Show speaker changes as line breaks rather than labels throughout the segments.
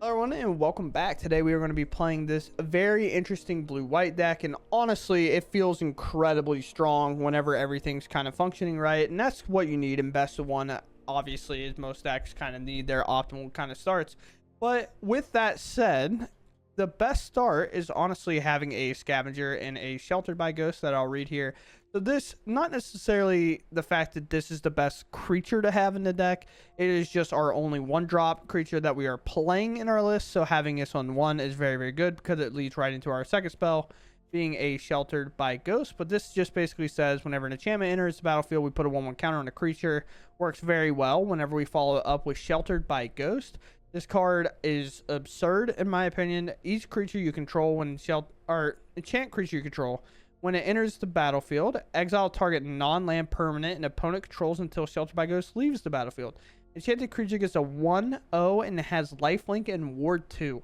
Hello everyone and welcome back. Today we are going to be playing this very interesting blue-white deck, and honestly it feels incredibly strong whenever everything's kind of functioning right, and that's what you need in best of one. Obviously, as most decks kind of need their optimal kind of starts. But with that said, the best start is honestly having a Scavenger and a Sheltered by Ghost that I'll read here. So this, not necessarily the fact that this is the best creature to have in the deck, it is just our only one drop creature that we are playing in our list. So having this on one is very, very good because it leads right into our second spell, being a Sheltered by Ghost. But this just basically says whenever an enchantment enters the battlefield, we put a 1/1 counter on a creature. Works very well whenever we follow it up with Sheltered by Ghost. This card is absurd in my opinion. Each creature you control when enchant creature you control, when it enters the battlefield, exile target non-land permanent and opponent controls until Sheltered by Ghost leaves the battlefield. Enchanted creature gets a 1/0 and it has lifelink and ward 2.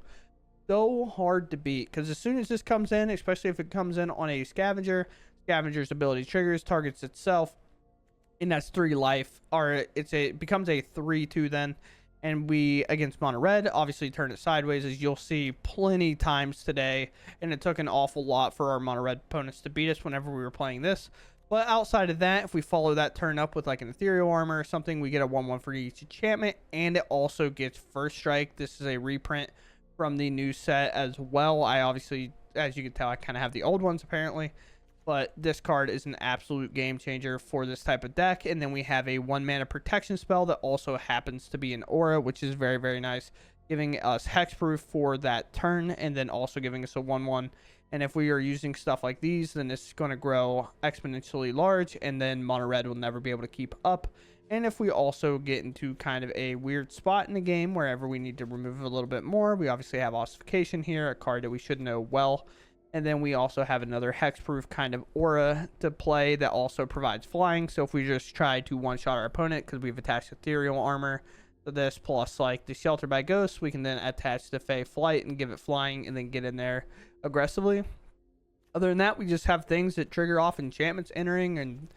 So hard to beat because as soon as this comes in, especially if it comes in on a Scavenger's ability triggers, targets itself, and that's 3 life, or it becomes a 3/2 then. And we, against mono red, obviously turn it sideways, as you'll see plenty times today. And it took an awful lot for our mono red opponents to beat us whenever we were playing this. But outside of that, if we follow that turn up with like an Ethereal Armor or something, we get a 1/1 for each enchantment. And it also gets First Strike. This is a reprint from the new set as well. I obviously, as you can tell, I kind of have the old ones apparently. But this card is an absolute game changer for this type of deck. And then we have a 1-mana protection spell that also happens to be an aura, which is very, very nice, giving us hexproof for that turn and then also giving us a 1/1. And if we are using stuff like these, then it's going to grow exponentially large, and then mono red will never be able to keep up. And if we also get into kind of a weird spot in the game wherever we need to remove a little bit more, we obviously have Ossification here, a card that we should know well. And then we also have another hexproof kind of aura to play that also provides flying. So if we just try to one-shot our opponent because we've attached Ethereal Armor to this, plus like the Shelter by Ghost, we can then attach the Fae Flight and give it flying and then get in there aggressively. Other than that, we just have things that trigger off enchantments entering and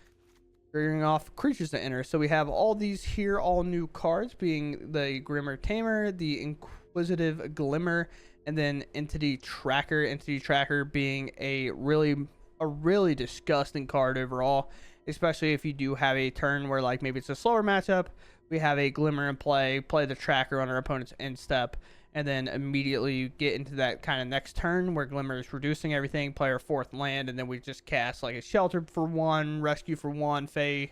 triggering off creatures to enter. So we have all these here, all new cards, being the Gremlin Tamer, the Inquisitive Glimmer, and then Entity Tracker being a really disgusting card overall, especially if you do have a turn where like maybe it's a slower matchup. We have a Glimmer in play the Tracker on our opponent's end step, and then immediately get into that kind of next turn where Glimmer is reducing everything, play our 4th land, and then we just cast like a Shelter for 1, Rescue for 1, Fae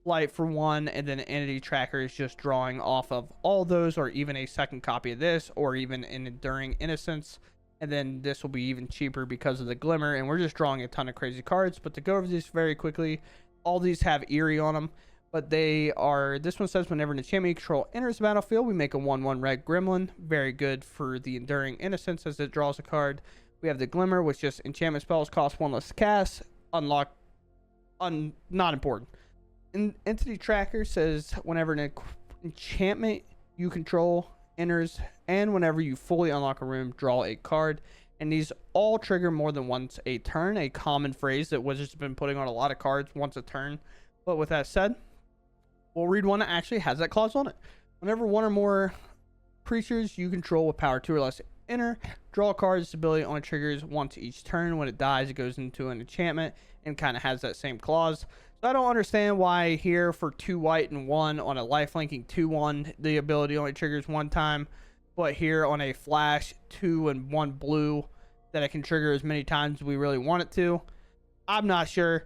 Flight for 1, and then Entity Tracker is just drawing off of all those, or even a second copy of this, or even an Enduring Innocence. And then this will be even cheaper because of the Glimmer, and we're just drawing a ton of crazy cards. But to go over these very quickly, all these have Eerie on them, but this one says whenever an enchantment you control enters the battlefield, we make a 1/1 red Gremlin. Very good for the Enduring Innocence as it draws a card. We have the Glimmer, which just enchantment spells cost 1 less to cast, not important. Entity Tracker says whenever an enchantment you control enters, and whenever you fully unlock a room, draw a card. And these all trigger more than once a turn, a common phrase that Wizards have been putting on a lot of cards, once a turn. But with that said, we'll read one that actually has that clause on it. Whenever one or more creatures you control with power 2 or less enter, draw a card. This ability only triggers once each turn. When it dies, it goes into an enchantment and kind of has that same clause. I don't understand why here for 2 white and 1 on a lifelinking 2/1 the ability only triggers 1 time, but here on a flash 2 and 1 blue that it can trigger as many times as we really want it to. I'm not sure.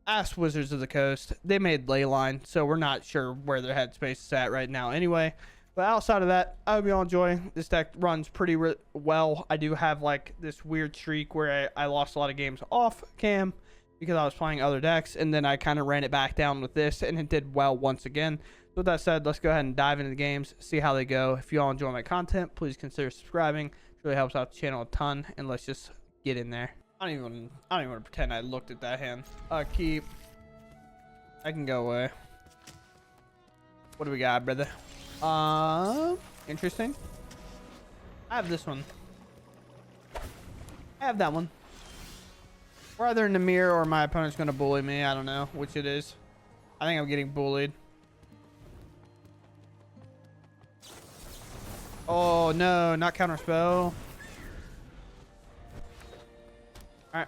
Ask Wizards of the Coast. They made Leyline, so we're not sure where their headspace is at right now anyway. But outside of that, I hope you all enjoy. This deck runs pretty well. I do have like this weird streak where I lost a lot of games off cam because I was playing other decks, and then I kind of ran it back down with this, and it did well once again. So with that said, let's go ahead and dive into the games, see how they go. If you all enjoy my content, please consider subscribing. It really helps out the channel a ton, and let's just get in there. I don't even want to pretend I looked at that hand. Keep. I can go away. What do we got, brother? Interesting. I have this one. I have that one. We're either in the mirror or my opponent's going to bully me. I don't know which it is. I think I'm getting bullied. Oh no, not counterspell. Alright.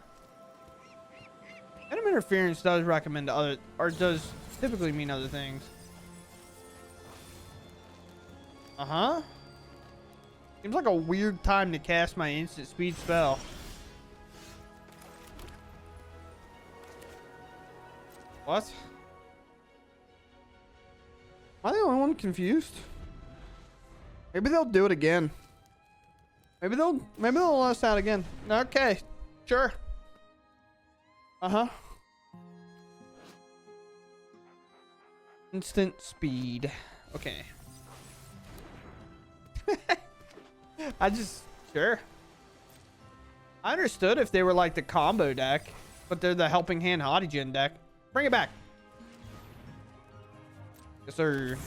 Enemy interference does recommend other, or does typically mean other things. Uh-huh. Seems like a weird time to cast my instant speed spell. What? Am I the only one confused? Maybe they'll do it again. Maybe they'll let us out again. Okay, sure. Uh-huh. Instant speed. Okay. Sure. I understood if they were like the combo deck, but they're the Helping Hand Hottie Gen deck. Bring it back. Yes, sir.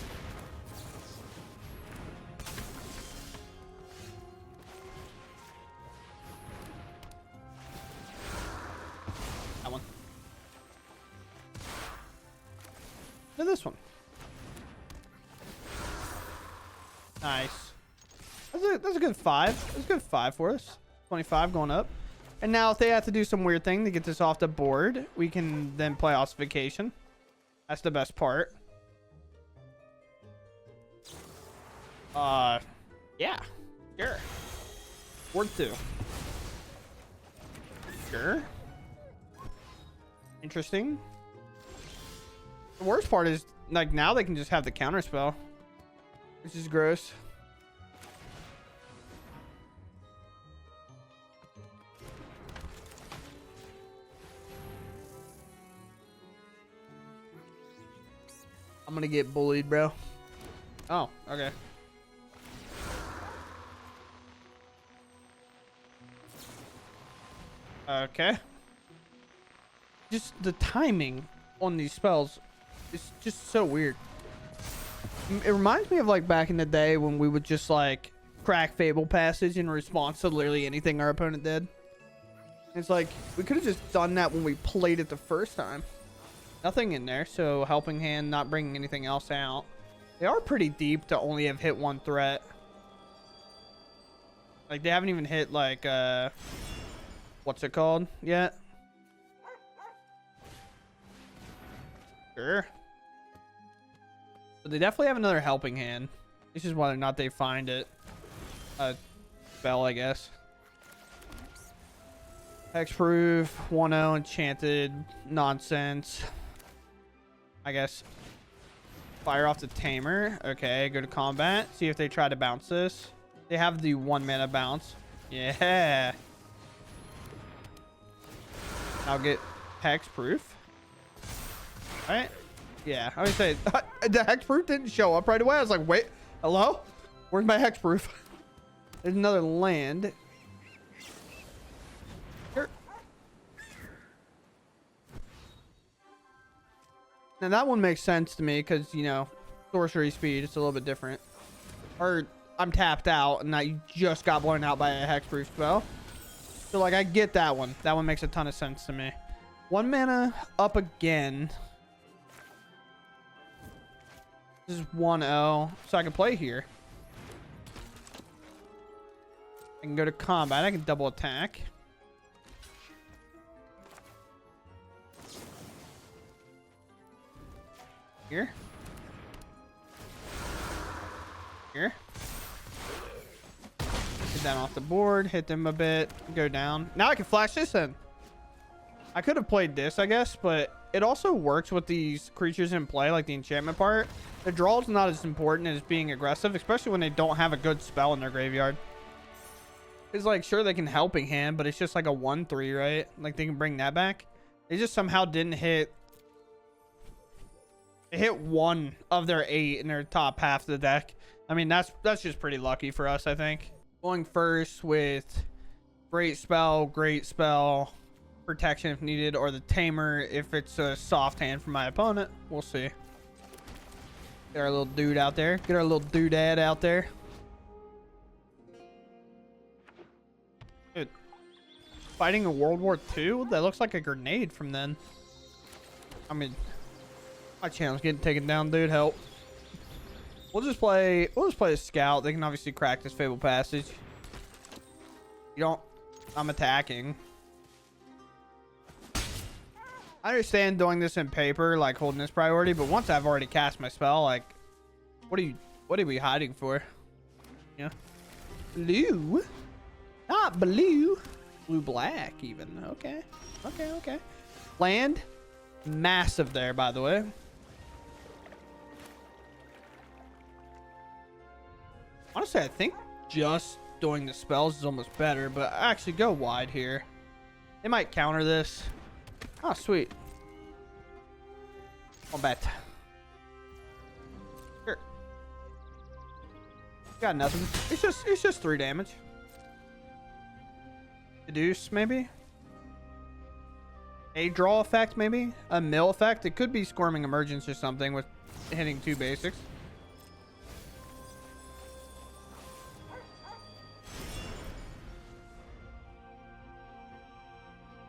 That one. And this one. Nice. That's a good 5. That's a good 5 for us. 25 going up. And now if they have to do some weird thing to get this off the board, we can then play Ossification. That's the best part. Yeah. Sure. Ward 2. Sure. Interesting. The worst part is, like, now they can just have the counter spell, which is gross. I'm gonna get bullied, bro. Oh, okay. Okay. Just the timing on these spells is just so weird. It reminds me of like back in the day when we would just like crack Fable Passage in response to literally anything our opponent did. It's like we could have just done that when we played it the first time. Nothing in there, so Helping Hand, not bringing anything else out. They are pretty deep to only have hit one threat. Like, they haven't even hit, like, what's it called yet? Sure. But they definitely have another Helping Hand. This is whether or not they find it. Spell, I guess. Hexproof, 1-0, enchanted, nonsense. I guess. Fire off the Tamer. Okay, go to combat. See if they try to bounce this. They have the 1 mana bounce. Yeah. I'll get hexproof. Alright. Yeah, I would say the hexproof didn't show up right away. I was like, wait, hello? Where's my hexproof? There's another land. Here. Now that one makes sense to me because, you know, sorcery speed, it's a little bit different. Or I'm tapped out and now you just got blown out by a hexproof spell. So like I get that one. That one makes a ton of sense to me. 1 mana up again. This is 1-0. So I can play here. I can go to combat. I can double attack. Here. Here. Get that off the board. Hit them a bit. Go down. Now I can flash this in. I could have played this, I guess, but it also works with these creatures in play, like the enchantment part. The draw is not as important as being aggressive, especially when they don't have a good spell in their graveyard. It's like, sure, they can Helping Hand, but it's just like a 1/3, right? Like, they can bring that back. They just somehow didn't hit... They hit 1 of their 8 in their top half of the deck. I mean, that's just pretty lucky for us, I think. Going first with great spell, protection if needed, or the Tamer if it's a soft hand for my opponent. We'll see. Get our little dude out there. Get our little doodad out there. Dude. Fighting in World War II? That looks like a grenade from then. I mean, my channel's getting taken down, dude. Help. We'll just play a scout. They can obviously crack this Fable Passage. You don't... I'm attacking. I understand doing this in paper, like holding this priority, but once I've already cast my spell, like, what are we hiding for? Yeah. Blue? Not blue. Blue black even. Okay. Okay. Land. Massive there, by the way. Honestly, I think just doing the spells is almost better, but I actually go wide here. They might counter this. Oh, sweet. I'll bet. Sure. Got nothing. It's just 3 damage. Deduce, maybe? A draw effect, maybe? A mill effect? It could be Squirming Emergence or something with hitting 2 basics.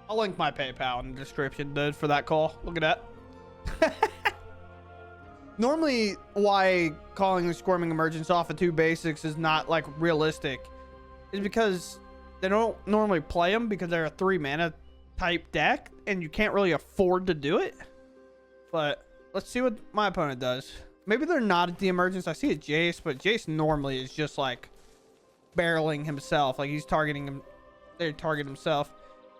I'll link my PayPal in the description, dude, for that call. Look at that. Normally, why calling the Squirming Emergence off of 2 basics is not, like, realistic is because they don't normally play them because they're a 3 mana type deck, and you can't really afford to do it. But let's see what my opponent does. Maybe they're not at the Emergence. I see a Jace, but Jace normally is just, like, barreling himself. Like, he's targeting him. They target himself.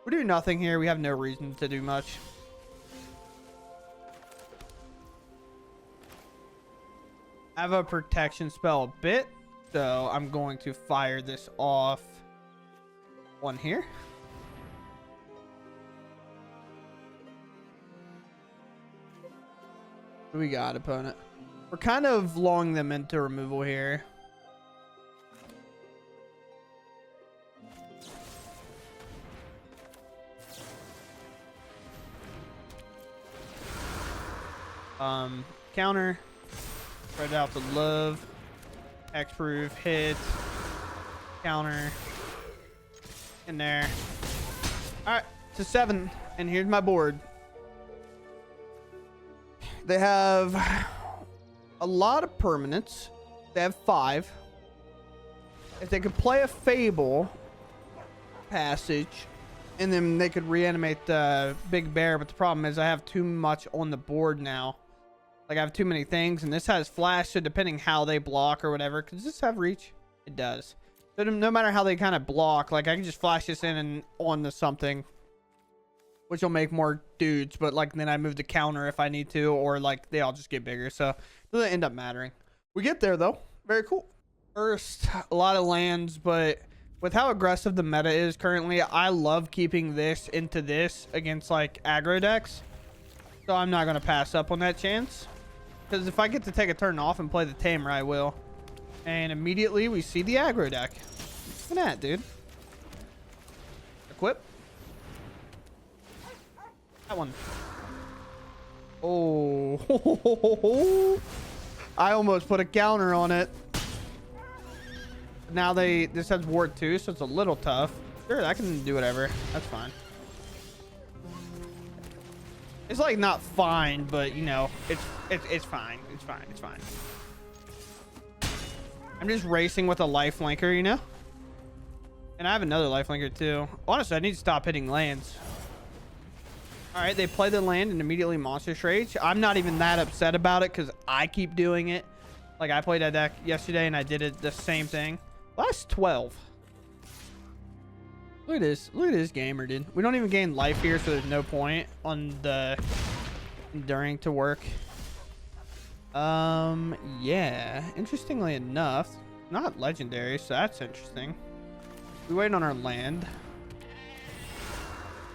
We're doing nothing here. We have no reason to do much. I have a protection spell a bit, so I'm going to fire this off. One here. What do we got, opponent? We're kind of lulling them into removal here. Counter, spread out the love, Hexproof, hit, counter, in there. All right, to 7, and here's my board. They have a lot of permanents. They have 5. If they could play a Fable Passage, and then they could reanimate the Big Bear, but the problem is I have too much on the board now. Like, I have too many things, and this has flash, so depending how they block or whatever. Does this have reach? It does. So no matter how they kind of block, like, I can just flash this in and onto something, which will make more dudes, but, like, then I move the counter if I need to, or, like, they all just get bigger, so it doesn't end up mattering. We get there, though. Very cool. First, a lot of lands, but with how aggressive the meta is currently, I love keeping this into this against, like, aggro decks, so I'm not going to pass up on that chance. Because if I get to take a turn off and play the Tamer, I will. And immediately we see the aggro deck. Look at that, dude. Equip. That one. Oh. I almost put a counter on it. Now this has ward 2, so it's a little tough. Sure, I can do whatever. That's fine. It's like not fine, but you know, it's fine. It's fine. I'm just racing with a lifelinker, you know? And I have another lifelinker too. Honestly, I need to stop hitting lands. All right, they play the land and immediately Monstrous Rage. I'm not even that upset about it because I keep doing it. Like, I played that deck yesterday and I did it the same thing. Last 12. Look at this. Look at this gamer, dude. We don't even gain life here, so there's no point on the Enduring to work. Yeah. Interestingly enough, not legendary, so that's interesting. We wait on our land.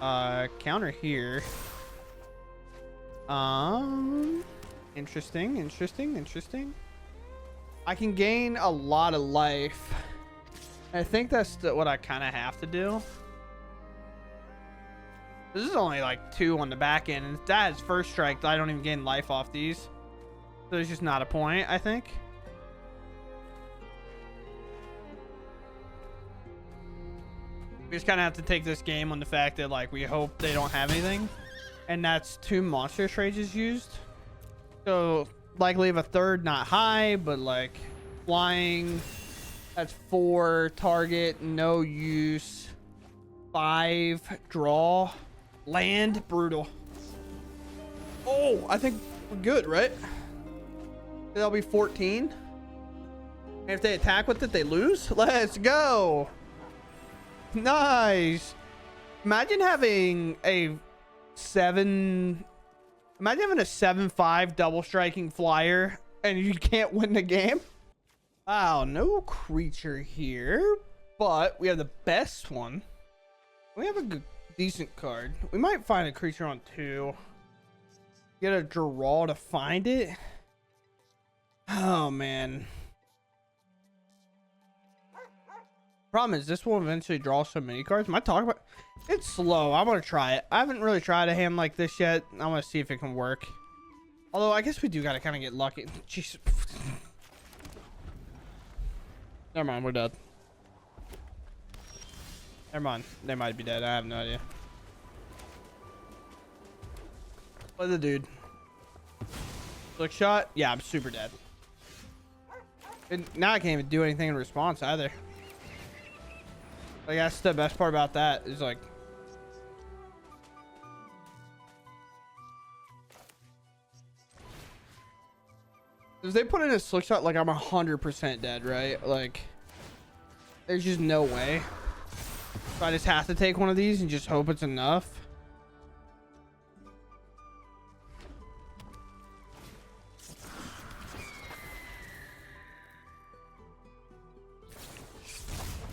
Counter here. Interesting. I can gain a lot of life. I think that's what I kind of have to do. This is only like 2 on the back end, and if that is first strike, I don't even gain life off these. So there's just not a point, I think. We just kind of have to take this game on the fact that, like, we hope they don't have anything. And that's 2 Monstrous Rages used. So likely of a third, not high, but like flying. That's 4 target, no use. 5 draw, land, brutal. Oh, I think we're good, right? That'll be 14. And if they attack with it, they lose. Let's go. Nice. Imagine having a 7-5 double striking flyer and you can't win the game. Wow, no creature here, but we have the best one. We have a good, decent card. We might find a creature on 2. Get a draw to find it. Oh man. Problem is, this will eventually draw so many cards. Am I talking about? It's slow. I'm gonna try it. I haven't really tried a hand like this yet. I want to see if it can work. Although I guess we do gotta kind of get lucky. Jeez. Never mind, we're dead. Never mind, they might be dead. I have no idea. Play the dude. Look shot. Yeah, I'm super dead. And now I can't even do anything in response either. Like, that's the best part about that is like, if they put in a slick shot, like I'm 100% dead, right? Like, there's just no way. So I just have to take one of these and just hope it's enough.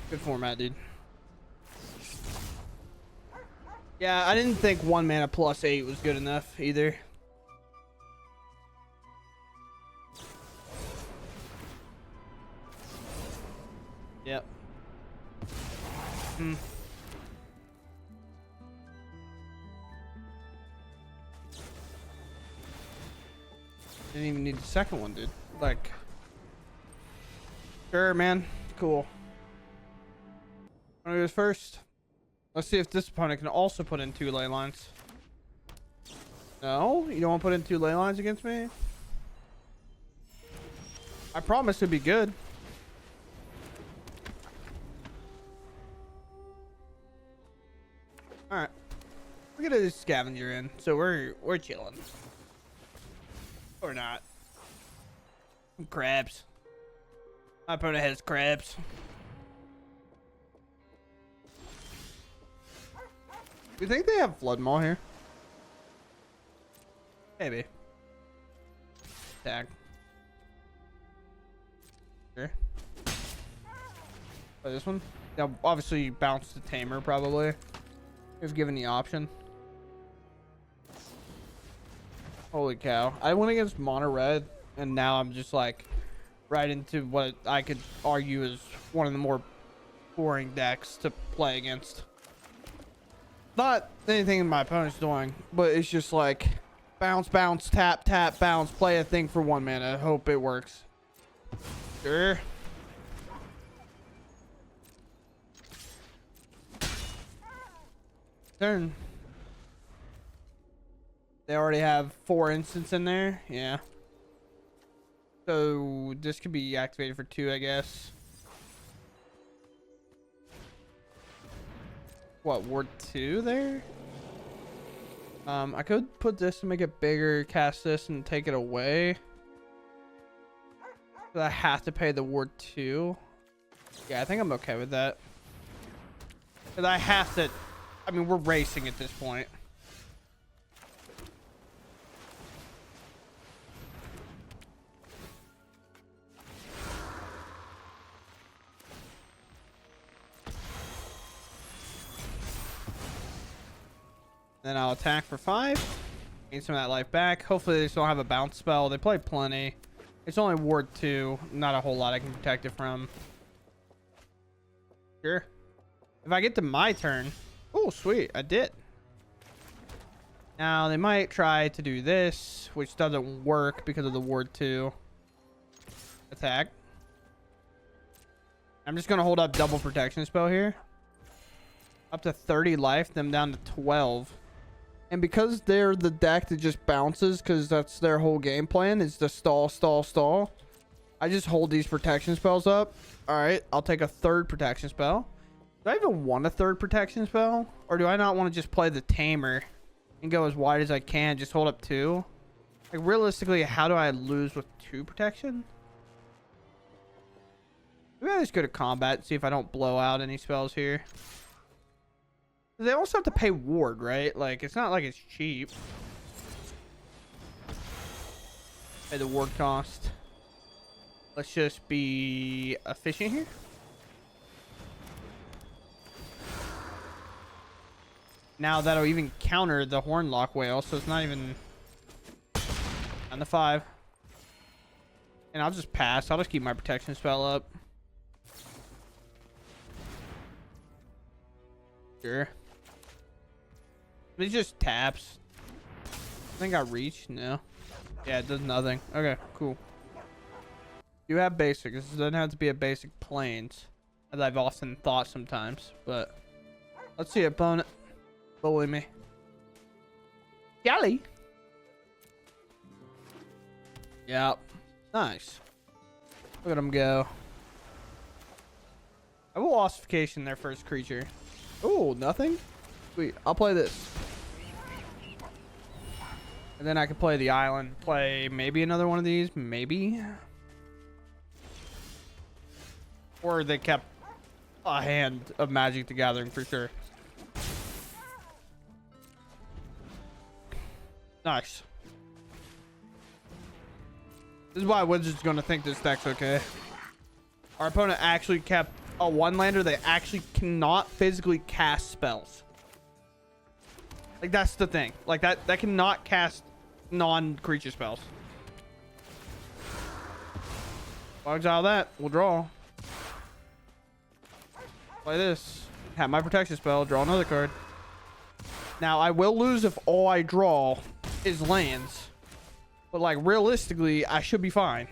Good format, dude. Yeah, I didn't think 1 mana plus 8 was good enough either. Yep. Didn't even need the second one, dude. Like, sure, man. Cool. Wanna go first? Let's see if this opponent can also put in 2 ley lines. No? You don't want to put in 2 ley lines against me? I promise it'd be good. Alright. We're gonna scavenger in, so we're chilling. Or not. Crabs. My opponent has crabs. Do you think they have Flood Maw here? Maybe. Tag. Sure. Oh, this one? Yeah, obviously bounce the Tamer probably. If given the option. Holy cow. I went against mono red and now I'm just like right into what I could argue is one of the more boring decks to play against. Not anything my opponent's doing, but it's just like bounce, bounce, tap, tap, bounce, play a thing for 1 mana. Hope it works. Sure. Turn. They already have 4 instants in there. Yeah. So this could be activated for 2, I guess. What, ward 2 there? I could put this to make it bigger, cast this and take it away. But I have to pay the ward 2. Yeah, I think I'm okay with that. Because I have to, I mean, we're racing at this point. Then I'll attack for 5. Gain some of that life back. Hopefully they just don't have a bounce spell. They play plenty. It's only ward 2. Not a whole lot I can protect it from. Sure. If I get to my turn. Oh, sweet. I did. Now they might try to do this, which doesn't work because of the ward 2. Attack. I'm just going to hold up double protection spell here. Up to 30 life, them down to 12. And because they're the deck that just bounces, because that's their whole game plan, is to stall, stall, stall. I just hold these protection spells up. All right, I'll take a third protection spell. Do I even want a third protection spell? Or do I not want to just play the Tamer and go as wide as I can, just hold up 2? Like, realistically, how do I lose with 2 protection? Maybe I just go to combat and see if I don't blow out any spells here. They also have to pay ward, right? Like, it's not like it's cheap. Pay the ward cost. Let's just be efficient here. Now that'll even counter the Hornlock Whale, so it's not even on the 5. And I'll just pass. I'll just keep my protection spell up. Sure. It just taps. I think I reach. No. Yeah, it does nothing. Okay, cool. You have basic. This doesn't have to be a basic plains, as I've often thought sometimes. But let's see, opponent. Bully me. Yally. Yep. Nice. Look at him go. I will Ossification their first creature. Oh, nothing? Sweet. I'll play this. And then I can play the island. Play maybe another one of these. Maybe. Or they kept a hand of Magic the Gathering for sure. Nice. This is why Wizards going to think this deck's okay. Our opponent actually kept a 1-lander. They actually cannot physically cast spells. Like, that's the thing. Like, that cannot cast non-creature spells. I'll exile that. We'll draw. Play this. Have my protection spell. Draw another card. Now, I will lose if all I draw is lands. But, like, realistically, I should be fine.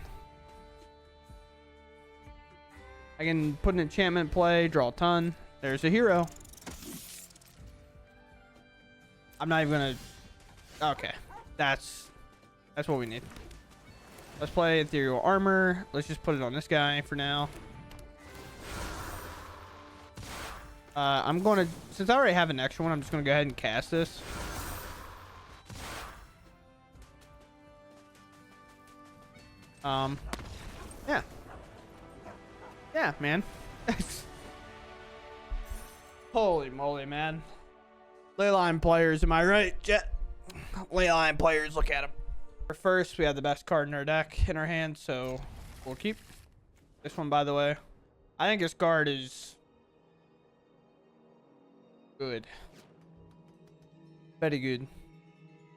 I can put an enchantment in play, draw a ton. There's a hero. I'm not even gonna... Okay. That's what we need. Let's play Ethereal Armor. Let's just put it on this guy for now. I'm going to... Since I already have an extra one, I'm just going to go ahead and cast this. Yeah. Yeah, man. Holy moly, man. Leyline players, am I right, Jet? Leyline players, look at them. First, we have the best card in our deck in our hand, so we'll keep this one, by the way. I think this card is good. Very good.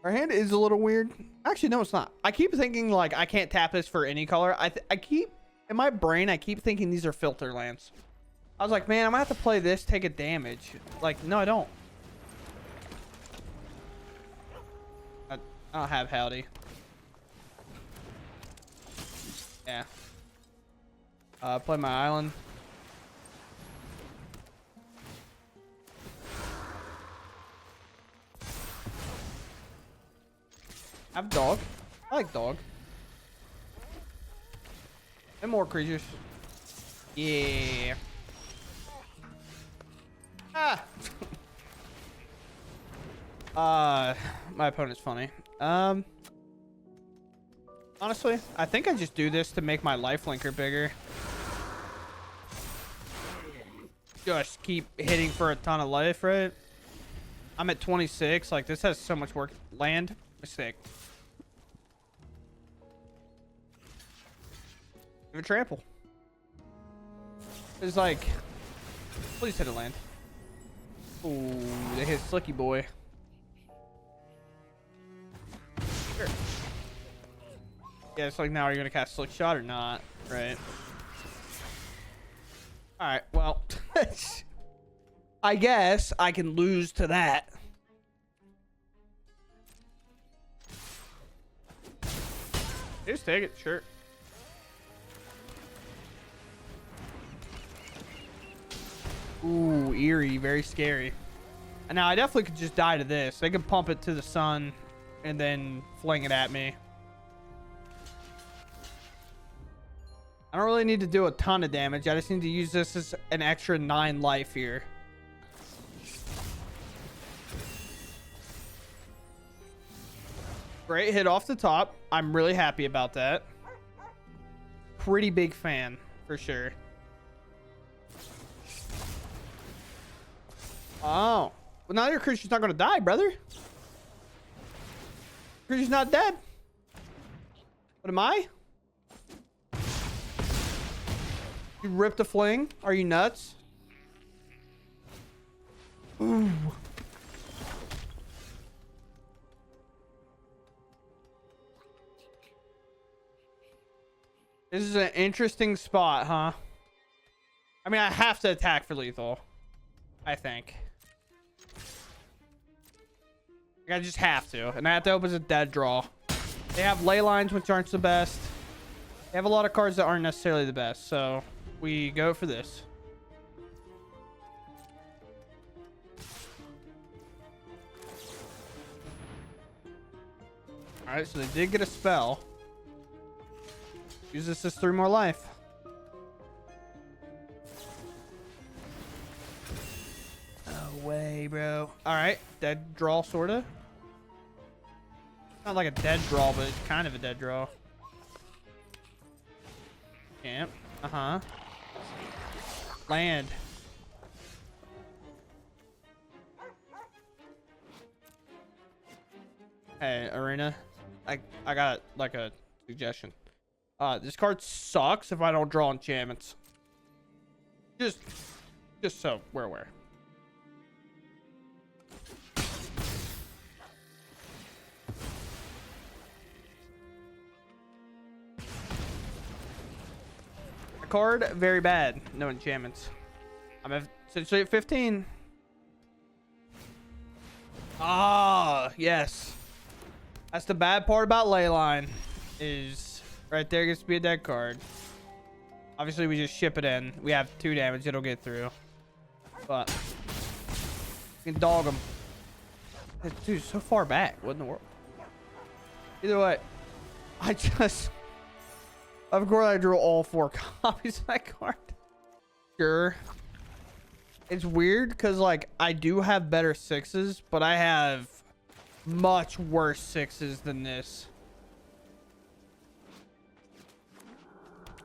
Our hand is a little weird. Actually, no, it's not. I keep thinking, like, I can't tap this for any color. I keep, in my brain, I keep thinking these are filter lands. I was like, man, I'm going to have to play this, take a damage. Like, no, I don't. I don't have Howdy. Yeah. Play my island. I have dog. I like dog. And more creatures. Yeah. Ah. My opponent's funny. Honestly, I think I just do this to make my lifelinker bigger. Just keep hitting for a ton of life, right? I'm at 26. Like, this has so much work. Land. Mistake. Give a trample. It's like, please hit a land. Ooh, they hit Slicky Boy. Sure. Yeah, it's like, now are you gonna cast Slick Shot or not? Right. Alright, well. I guess I can lose to that. Just take it, sure. Ooh, eerie, very scary. And now I definitely could just die to this. They could pump it to the sun and then fling it at me. I don't really need to do a ton of damage. I just need to use this as an extra 9 life here. Great hit off the top. I'm really happy about that. Pretty big fan, for sure. Oh. Well, now your creature's not going to die, brother. Creature's not dead. What am I? You ripped a fling? Are you nuts? Ooh. This is an interesting spot, huh? I mean, I have to attack for lethal. I think. I just have to. And I have to open a dead draw. They have ley lines, which aren't the best. They have a lot of cards that aren't necessarily the best. So we go for this. Alright, so they did get a spell. Use this as 3 more life. No way, bro. Alright, dead draw, sorta. Not like a dead draw, but it's kind of a dead draw. Camp. Uh-huh. Land. Hey, Arena. I got like a suggestion. This card sucks if I don't draw enchantments. Just so we're aware. A card, very bad. No enchantments. I'm essentially at 15. Ah, yes. That's the bad part about Leyline. Is right there gets to be a dead card. Obviously, we just ship it in. We have 2 damage. It'll get through. But we can dog him. Dude, so far back. What in the world? Either way, of course, I drew all 4 copies of that card. Sure. It's weird because, like, I do have better 6s, but I have much worse 6s than this.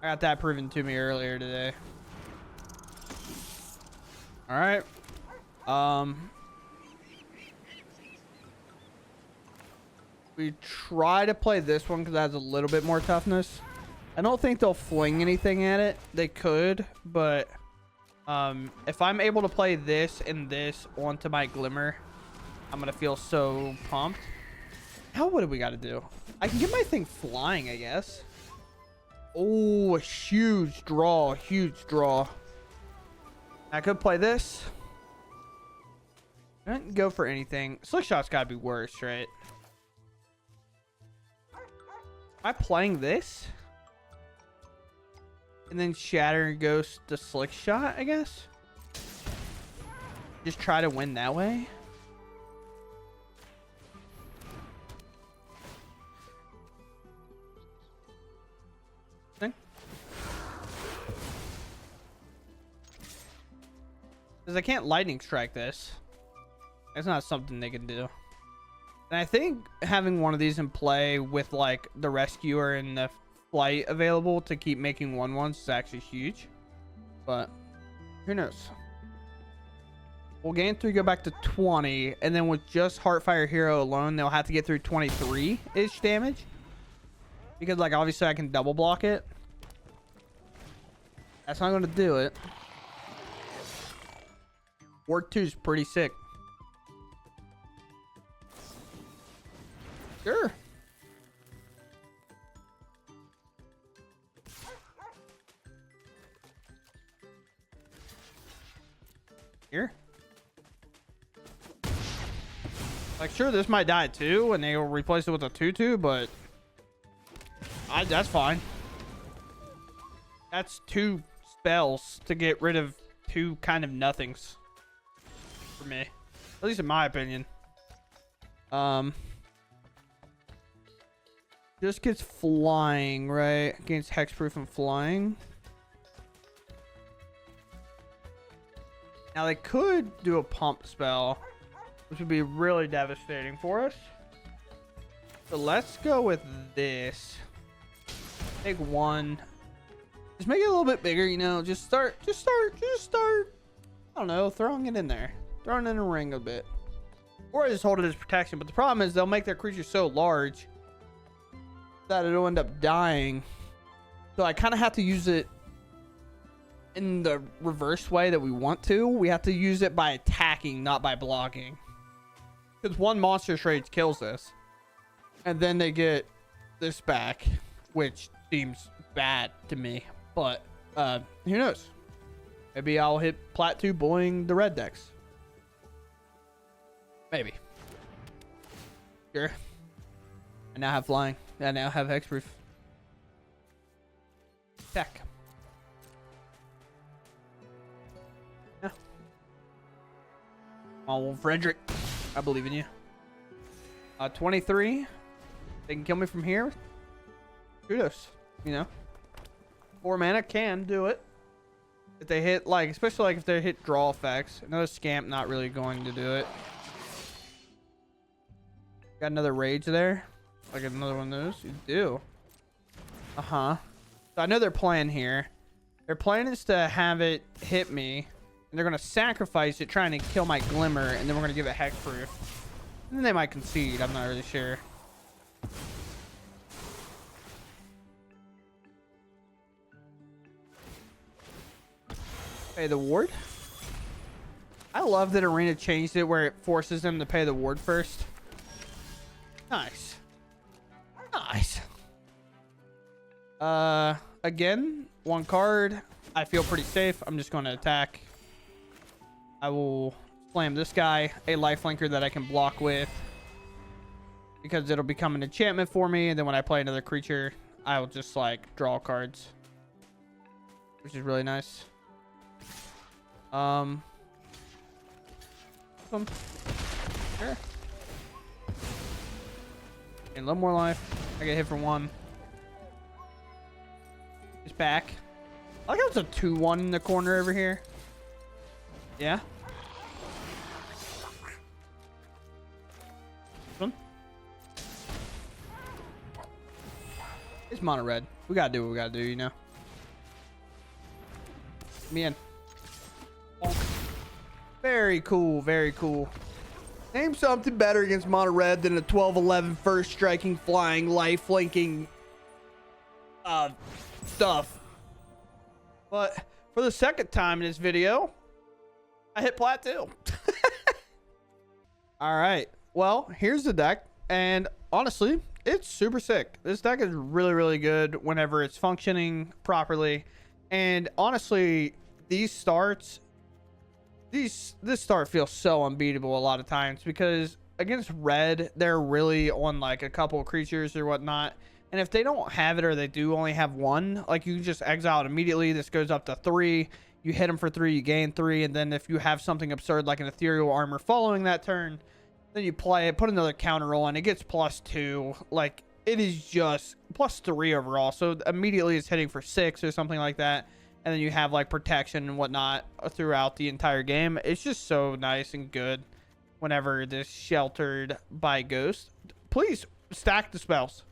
I got that proven to me earlier today. All right. We try to play this one because it has a little bit more toughness. I don't think they'll fling anything at it. They could, but if I'm able to play this and this onto my Glimmer, I'm gonna feel so pumped. Now what do we got to do? I can get my thing flying, I guess. Oh, a huge draw. Huge draw. I could play this. I didn't go for anything. Slick shot's got to be worse, right? Am I playing this? And then Shatter goes to Slick Shot, I guess? Just try to win that way? Because I can't lightning strike this. That's not something they can do. And I think having one of these in play with like the rescuer and the flight available to keep making 1/1s is actually huge. But who knows? We'll gain 3, go back to 20, and then with just Heartfire Hero alone, they'll have to get through 23-ish damage. Because like obviously I can double block it. That's not going to do it. Ward 2 is pretty sick. Sure. Here. Like, sure, this might die too, and they'll replace it with a 2/2, but that's fine. That's 2 spells to get rid of 2 kind of nothings for me. At least in my opinion. Just gets flying, right? Against hexproof and flying. Now they could do a pump spell, which would be really devastating for us. So let's go with this. Take one. Just make it a little bit bigger, you know. Just start. I don't know, throwing it in there. Throwing it in a ring a bit. Or I just hold it as protection. But the problem is they'll make their creatures so large that it'll end up dying. So I kind of have to use it in the reverse way that we want to. We have to use it by attacking, not by blocking. Because one monster trade kills this. And then they get this back, which seems bad to me. But who knows? Maybe I'll hit Plat 2 bullying the red decks. Maybe. Sure. I now have flying. I now have hexproof. Tech. Yeah. Oh, Frederick. I believe in you. 23. They can kill me from here. Kudos. You know. 4 mana can do it. If they hit, like, especially like if they hit draw effects. Another scamp not really going to do it. Got another rage there. Like another one of those. You do. So I know their plan here. Their plan is to have it hit me. And they're going to sacrifice it trying to kill my Glimmer. And then we're going to give it hexproof. And then they might concede. I'm not really sure. Pay the ward. I love that Arena changed it where it forces them to pay the ward first. Nice. Nice. Again, one card. I feel pretty safe. I'm just going to attack. I will slam this guy, a lifelinker that I can block with, because it'll become an enchantment for me. And then when I play another creature, I will just like draw cards, which is really nice. Sure. And a little more life. I get hit for 1. It's back. I like how it's a 2-1 in the corner over here. Yeah. It's mono red. We gotta do what we gotta do, you know. Get me in. Very cool, very cool. Name something better against mono red than a 12/11 first striking, flying, life linking stuff. But for the second time in this video, I hit Plat 2. All right. Well, here's the deck, and honestly, it's super sick. This deck is really, really good whenever it's functioning properly. And honestly, these starts, this start feels so unbeatable a lot of times, because against red, they're really on like a couple of creatures or whatnot. And if they don't have it, or they do only have 1, like you can just exile it immediately. This goes up to 3. You hit them for 3, you gain 3. And then if you have something absurd like an Ethereal Armor following that turn, then you play it, put another counter on, it gets +2. Like, it is just +3 overall. So immediately it's hitting for 6 or something like that. And then you have like protection and whatnot throughout the entire game. It's just so nice and good whenever this sheltered by ghost. Please stack the spells.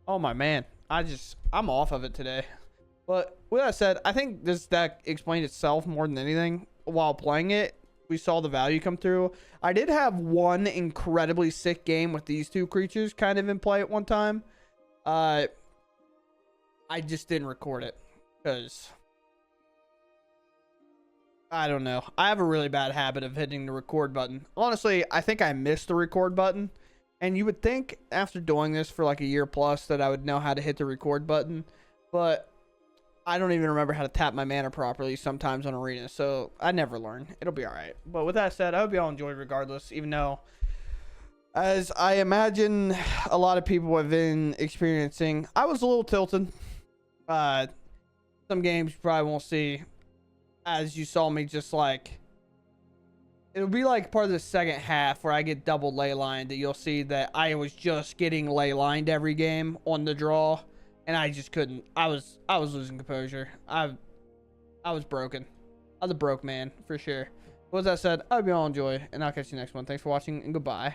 Oh my man, I'm off of it today. But with that said, I think this deck explained itself more than anything. While playing it, we saw the value come through. I did have one incredibly sick game with these 2 creatures kind of in play at one time. I just didn't record it because I don't know. I have a really bad habit of hitting the record button. Honestly, I think I missed the record button. And you would think after doing this for like a year plus that I would know how to hit the record button. But I don't even remember how to tap my mana properly sometimes on Arena. So I never learn. It'll be all right. But with that said, I hope you all enjoyed regardless. Even though, as I imagine a lot of people have been experiencing, I was a little tilted. Some games you probably won't see, as you saw me just like it'll be like part of the second half where I get double ley lined that you'll see that I was just getting ley lined every game on the draw, and I just couldn't. I was losing composure. I was broken. I was a broke man for sure. With that said, I hope you all enjoy, and I'll catch you next one. Thanks for watching, and goodbye.